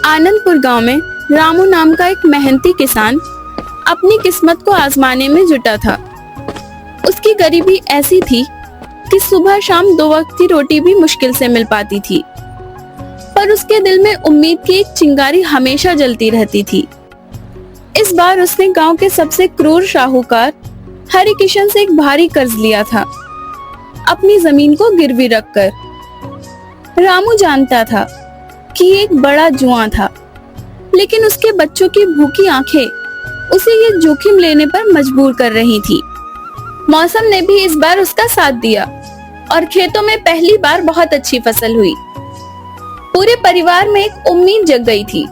आनंदपुर गांव में रामू नाम का एक मेहनती किसान अपनी किस्मत को आजमाने में जुटा था। उसकी गरीबी ऐसी थी कि सुबह शाम 2 वक्त की रोटी भी मुश्किल से मिल पाती थी, पर उसके दिल में उम्मीद की एक चिंगारी हमेशा जलती रहती थी। इस बार उसने गांव के सबसे क्रूर साहूकार हरि किशन से एक भारी कर्ज लिया था, अपनी जमीन को गिरवी रखकर। रामू जानता था कि ये एक बड़ा जुआ था, लेकिन उसके बच्चों की भूखी आंखें उसे ये जोखिम लेने पर मजबूर कर रही थी। मौसम ने भी इस बार उसका साथ दिया और खेतों में पहली बार बहुत अच्छी फसल हुई। पूरे परिवार में एक उम्मीद जग गई थी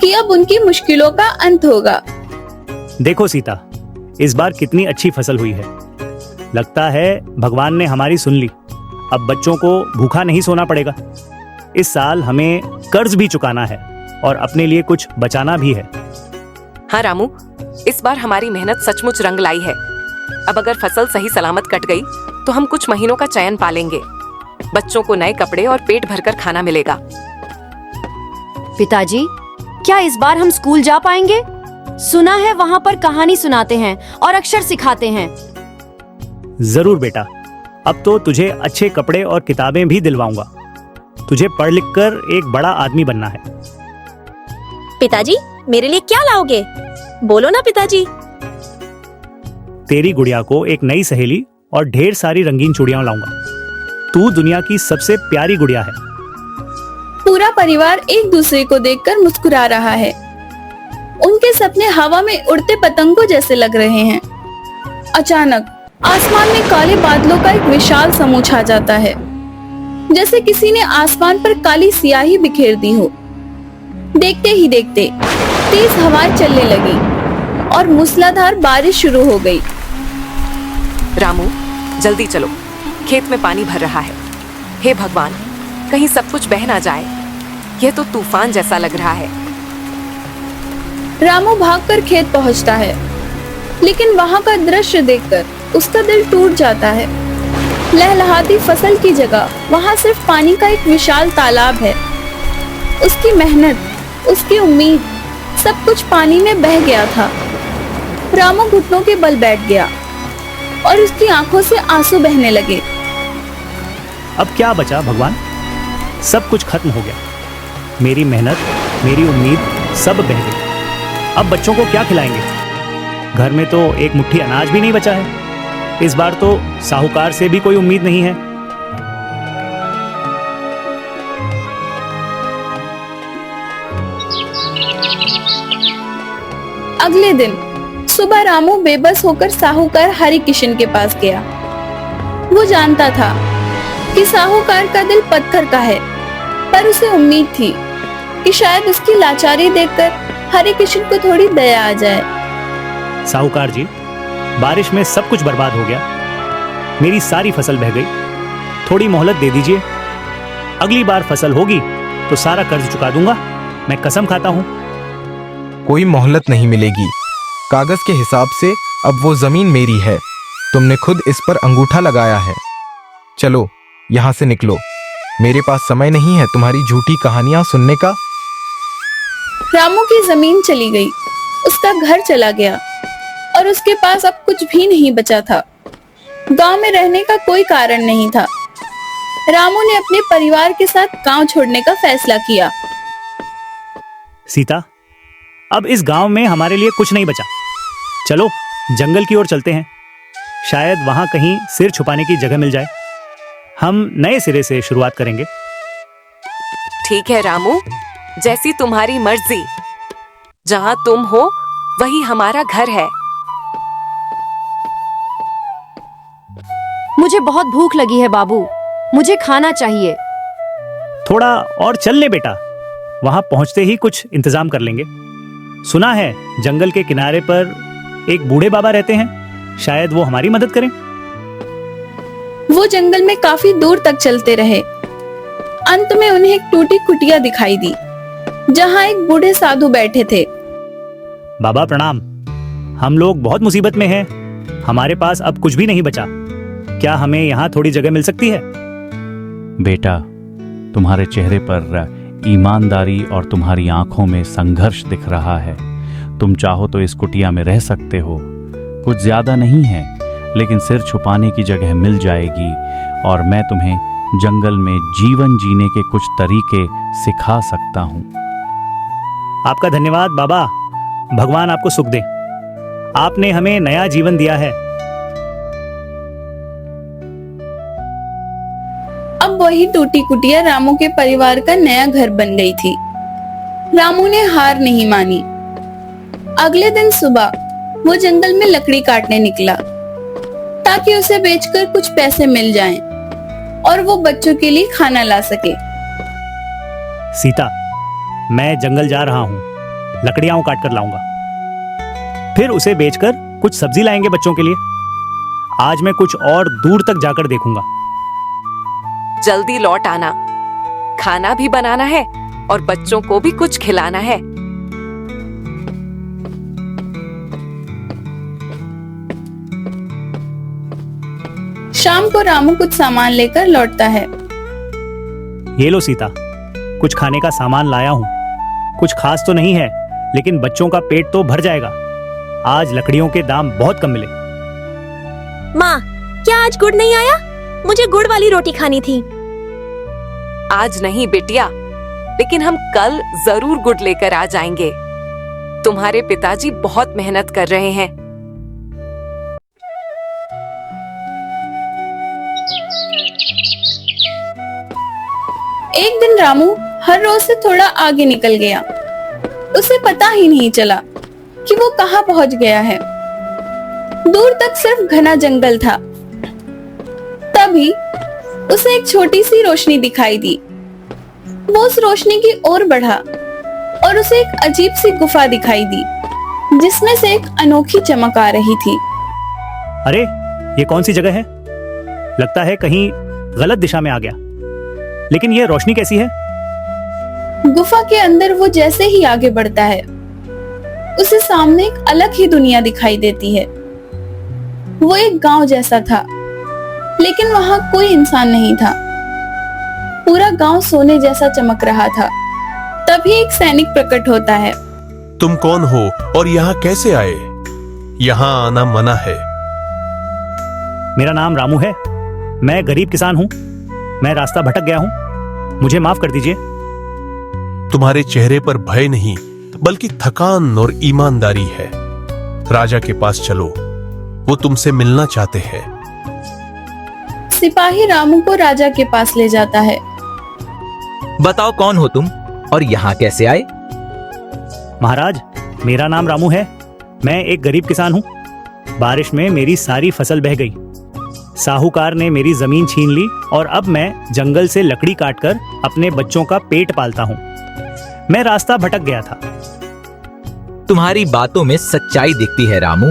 कि अब उनकी मुश्किलों का अंत होगा। देखो सीता, इस बार कितनी अच्छी फसल हुई है। लगता है भगवान ने हमारी सुन ली। अब बच्चों को भूखा नहीं सोना पड़ेगा। इस साल हमें कर्ज भी चुकाना है और अपने लिए कुछ बचाना भी है। हाँ रामू, इस बार हमारी मेहनत सचमुच रंग लाई है। अब अगर फसल सही सलामत कट गई तो हम कुछ महीनों का चयन पालेंगे। बच्चों को नए कपड़े और पेट भरकर खाना मिलेगा। पिताजी, क्या इस बार हम स्कूल जा पाएंगे? सुना है वहाँ पर कहानी सुनाते हैं और अक्षर सिखाते हैं। जरूर बेटा, अब तो तुझे अच्छे कपड़े और किताबें भी दिलवाऊंगा। तुझे पढ़ लिख कर एक बड़ा आदमी बनना है। पिताजी, मेरे लिए क्या लाओगे? बोलो ना पिताजी। तेरी गुड़िया को एक नई सहेली और ढेर सारी रंगीन चूड़ियां लाऊंगा। तू दुनिया की सबसे प्यारी गुड़िया है। पूरा परिवार एक दूसरे को देखकर मुस्कुरा रहा है। उनके सपने हवा में उड़ते पतंगों जैसे लग रहे हैं। अचानक आसमान में काले बादलों का एक विशाल समूह छा जाता है, जैसे किसी ने आसमान पर काली स्याही बिखेर दी हो। देखते ही देखते तेज हवाएं चलने लगी और मूसलाधार बारिश शुरू हो गई। रामू, जल्दी चलो, खेत में पानी भर रहा है। हे भगवान, कहीं सब कुछ बह ना जाए। यह तो तूफान जैसा लग रहा है। रामू भागकर खेत पहुंचता है, लेकिन वहां का दृश्य देखकर उसका दिल टूट जाता है। लहलहाती फसल की जगह वहां सिर्फ पानी का एक विशाल तालाब है। उसकी मेहनत, उसकी उम्मीद, सब कुछ पानी में बह गया था। रामू घुटनों के बल बैठ गया और उसकी आंखों से आंसू बहने लगे। अब क्या बचा भगवान? सब कुछ खत्म हो गया। मेरी मेहनत, मेरी उम्मीद सब बह गई। अब बच्चों को क्या खिलाएंगे? घर में तो एक मुट्ठी अनाज भी नहीं बचा है। इस बार तो साहूकार से भी कोई उम्मीद नहीं है। अगले दिन सुबह रामू बेबस होकर साहूकार हरि किशन के पास गया। वो जानता था कि साहूकार का दिल पत्थर का है, पर उसे उम्मीद थी कि शायद उसकी लाचारी देखकर हरि किशन को थोड़ी दया आ जाए। साहूकार जी, बारिश में सब कुछ बर्बाद हो गया। मेरी सारी फसल बह गई। थोड़ी मोहलत दे दीजिए। अगली बार फसल होगी तो सारा कर्ज चुका दूंगा। मैं कसम खाता हूँ। कोई मोहलत नहीं मिलेगी। कागज के हिसाब से अब वो जमीन मेरी है। तुमने खुद इस पर अंगूठा लगाया है। चलो यहाँ से निकलो। मेरे पास समय नहीं है तुम्हारी झूठी कहानियां सुनने का। रामू की जमीन चली गई, उसका घर चला गया और उसके पास अब कुछ भी नहीं बचा था। गांव में रहने का कोई कारण नहीं था। रामू ने अपने परिवार के साथ गांव छोड़ने का फैसला किया। सीता, अब इस गांव में हमारे लिए कुछ नहीं बचा। चलो जंगल की ओर चलते हैं। शायद वहां कहीं सिर छुपाने की जगह मिल जाए। हम नए सिरे से शुरुआत करेंगे। ठीक है रामू, जैसी तुम्हारी मर्जी। जहाँ तुम हो वही हमारा घर है। मुझे बहुत भूख लगी है बाबू, मुझे खाना चाहिए। थोड़ा और चल ले बेटा, वहां पहुंचते ही कुछ इंतजाम कर लेंगे। सुना है जंगल के किनारे पर एक बूढ़े बाबा रहते हैं, शायद वो हमारी मदद करें। वो जंगल में काफी दूर तक चलते रहे। अंत में उन्हें एक टूटी कुटिया दिखाई दी, जहाँ एक बूढ़े साधु बैठे थे। बाबा प्रणाम। हम लोग बहुत मुसीबत में हैं। हमारे पास अब कुछ भी नहीं बचा। क्या हमें यहाँ थोड़ी जगह मिल सकती है? बेटा, तुम्हारे चेहरे पर ईमानदारी और तुम्हारी आंखों में संघर्ष दिख रहा है। तुम चाहो तो इस कुटिया में रह सकते हो। कुछ ज्यादा नहीं है, लेकिन सिर छुपाने की जगह मिल जाएगी और मैं तुम्हें जंगल में जीवन जीने के कुछ तरीके सिखा सकता हूँ। आपका धन्यवाद बाबा। भगवान आपको सुख दे। आपने हमें नया जीवन दिया है। अब वही टूटी कुटिया रामू के परिवार का नया घर बन गई थी। रामू ने हार नहीं मानी। अगले दिन सुबह वो जंगल में लकड़ी काटने निकला ताकि उसे बेचकर कुछ पैसे मिल जाएं और वो बच्चों के लिए खाना ला सके। सीता, मैं जंगल जा रहा हूँ, लकड़ियां काट कर लाऊंगा। फिर उसे बेचकर कुछ सब्जी लाएंगे बच्चों के लिए। आज मैं कुछ और दूर तक जाकर देखूंगा। जल्दी लौट आना। खाना भी बनाना है और बच्चों को भी कुछ खिलाना है। शाम को रामू कुछ सामान लेकर लौटता है। ये लो सीता, कुछ खाने का सामान लाया हूँ। कुछ खास तो नहीं है, लेकिन बच्चों का पेट तो भर जाएगा। आज लकड़ियों के दाम बहुत कम मिले। माँ, क्या आज गुड़ नहीं आया? मुझे गुड़ वाली रोटी खानी थी। आज नहीं बिटिया, लेकिन हम कल जरूर गुड़ लेकर आ जाएंगे। तुम्हारे पिताजी बहुत मेहनत कर रहे हैं। एक दिन रामू हर रोज से थोड़ा आगे निकल गया। उसे पता ही नहीं चला कि वो कहाँ पहुंच गया है। दूर तक सिर्फ घना जंगल था। तभी उसे एक छोटी सी रोशनी दिखाई दी। वो उस रोशनी की ओर बढ़ा और उसे एक अजीब सी गुफा दिखाई दी जिसमें से एक अनोखी चमक आ रही थी। अरे, ये कौन सी जगह है? लगता है कहीं गलत दिशा में आ गया। लेकिन ये रोशनी कैसी है? गुफा के अंदर वो जैसे ही आगे बढ़ता है, उसे सामने एक अलग ही दुनिया दिखाई देती है। वो एक गांव जैसा था, लेकिन वहां कोई इंसान नहीं था। पूरा गांव सोने जैसा चमक रहा था। तभी एक सैनिक प्रकट होता है। तुम कौन हो और यहाँ कैसे आए? यहाँ आना मना है। मेरा नाम रामू है। मैं गरीब किसान हूँ। मैं रास्ता भटक गया हूँ। मुझे माफ कर दीजिए। तुम्हारे चेहरे पर भय नहीं, बल्कि थकान और ईमानदारी है। राजा के पास चलो, वो तुमसे मिलना चाहते हैं। सिपाही रामू को राजा के पास ले जाता है। बताओ कौन हो तुम और यहाँ कैसे आए? महाराज, मेरा नाम रामू है। मैं एक गरीब किसान हूँ। बारिश में मेरी सारी फसल बह गई। साहूकार ने मेरी जमीन छीन ली और अब मैं जंगल से लकड़ी काटकर अपने बच्चों का पेट पालता हूँ। मैं रास्ता भटक गया था। तुम्हारी बातों में सच्चाई दिखती है रामू।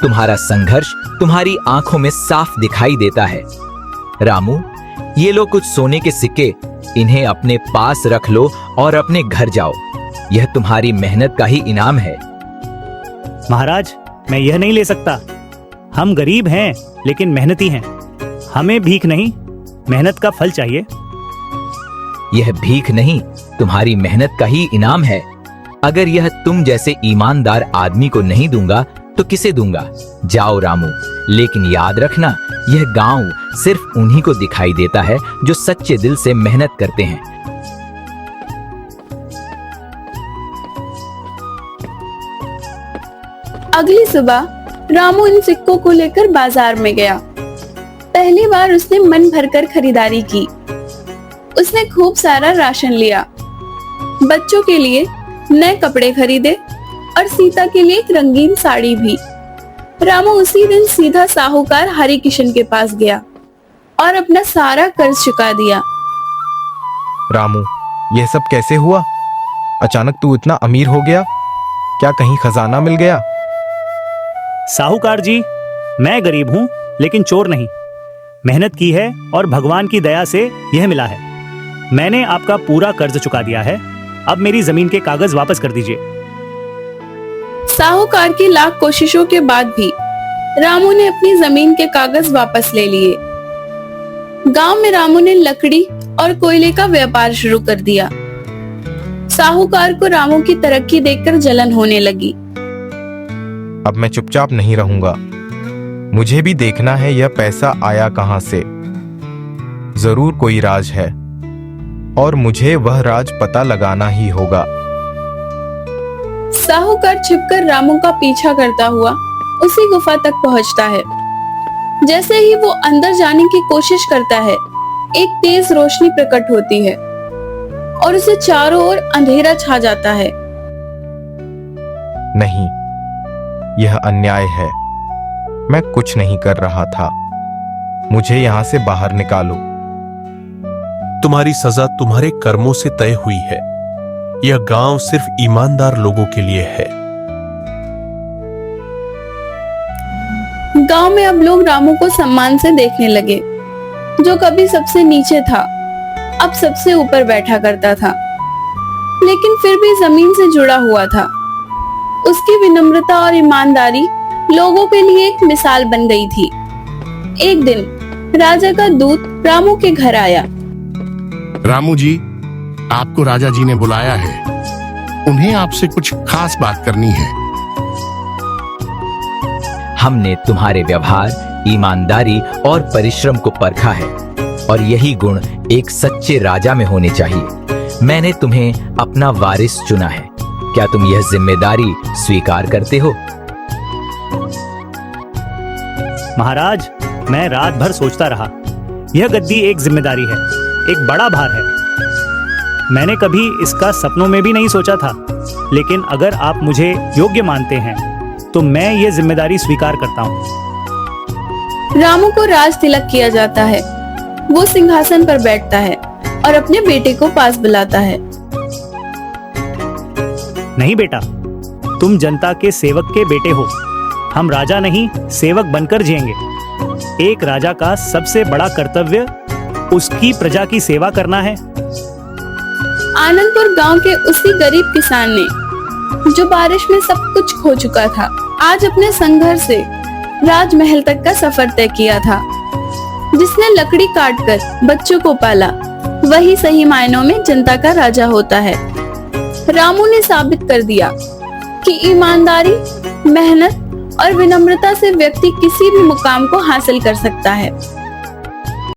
तुम्हारा संघर्ष तुम्हारी आंखों में साफ दिखाई देता है। रामू, ये लो कुछ सोने के सिक्के। इन्हें अपने पास रख लो और अपने घर जाओ। यह तुम्हारी मेहनत का ही इनाम है। महाराज, मैं यह नहीं ले सकता। हम गरीब हैं, लेकिन मेहनती हैं। हमें भीख नहीं, मेहनत का फल चाहिए। यह भीख नहीं, तुम्हारी मेहनत का ही इनाम है। अगर यह तुम जैसे ईमानदार आदमी को नहीं दूंगा तो किसे दूंगा? जाओ रामू, लेकिन याद रखना, यह गांव सिर्फ उन्हीं को दिखाई देता है जो सच्चे दिल से मेहनत करते हैं। अगली सुबह रामू इन सिक्कों को लेकर बाजार में गया। पहली बार उसने मन भरकर खरीदारी की। उसने खूब सारा राशन लिया, बच्चों के लिए नए कपड़े खरीदे और सीता के लिए एक रंगीन साड़ी भी। रामू उसी दिन सीधा साहूकार हरि किशन के पास गया और अपना सारा कर्ज चुका दिया। रामू, यह सब कैसे हुआ? अचानक तू इतना अमीर हो गया? क्या कहीं खजाना मिल गया? साहूकार जी, मैं गरीब हूँ, लेकिन चोर नहीं। मेहनत की है और भगवान की दया से यह मिला है। मैंने आपका पूरा कर्ज चुका दिया है। अब मेरी जमीन के कागज वापस कर दीजिए। साहूकार की लाख कोशिशों के बाद भी रामू ने अपनी जमीन के कागज वापस ले लिए। गांव में रामू ने लकड़ी और कोयले का व्यापार शुरू कर दिया। साहूकार को रामू की तरक्की देखकर जलन होने लगी। अब मैं चुपचाप नहीं रहूंगा। मुझे भी देखना है यह पैसा आया कहां से। जरूर कोई राज है और मुझे वह राज पता लगाना ही होगा। साहूकार छिपकर रामू का पीछा करता हुआ उसी गुफा तक पहुंचता है। जैसे ही वो अंदर जाने की कोशिश करता है, एक तेज रोशनी प्रकट होती है और उसे चारों ओर अंधेरा छा जाता है। नहीं, यह अन्याय है। मैं कुछ नहीं कर रहा था। मुझे यहां से बाहर निकालो। तुम्हारी सजा तुम्हारे कर्मों से तय हुई है। यह गांव सिर्फ ईमानदार लोगों के लिए है। गांव में अब लोग रामू को सम्मान से देखने लगे। जो कभी सबसे नीचे था, अब सबसे ऊपर बैठा करता था, लेकिन फिर भी जमीन से जुड़ा हुआ था। उसकी विनम्रता और ईमानदारी लोगों के लिए एक मिसाल बन गई थी। एक दिन राजा का दूत रामू के घर आया। रामू जी, आपको राजा जी ने बुलाया है। उन्हें आपसे कुछ खास बात करनी है। हमने तुम्हारे व्यवहार, ईमानदारी और परिश्रम को परखा है और यही गुण एक सच्चे राजा में होने चाहिए। मैंने तुम्हें अपना वारिस चुना है। क्या तुम यह जिम्मेदारी स्वीकार करते हो? महाराज, मैं रात भर सोचता रहा। यह गद्दी एक जिम्मेदारी है, एक बड़ा भार है। मैंने कभी इसका सपनों में भी नहीं सोचा था, लेकिन अगर आप मुझे योग्य मानते हैं तो मैं ये जिम्मेदारी स्वीकार करता हूँ। रामू को राज तिलक किया जाता है। वो सिंहासन पर बैठता है और अपने बेटे को पास बुलाता है। नहीं बेटा, तुम जनता के सेवक के बेटे हो। हम राजा नहीं, सेवक बनकर जिएंगे। एक राजा का सबसे बड़ा कर्तव्य उसकी प्रजा की सेवा करना है। आनंदपुर गांव के उसी गरीब किसान ने, जो बारिश में सब कुछ खो चुका था, आज अपने संघर्ष से राजमहल तक का सफर तय किया था। जिसने लकड़ी काटकर बच्चों को पाला, वही सही मायनों में जनता का राजा होता है। रामू ने साबित कर दिया कि ईमानदारी, मेहनत और विनम्रता से व्यक्ति किसी भी मुकाम को हासिल कर सकता है।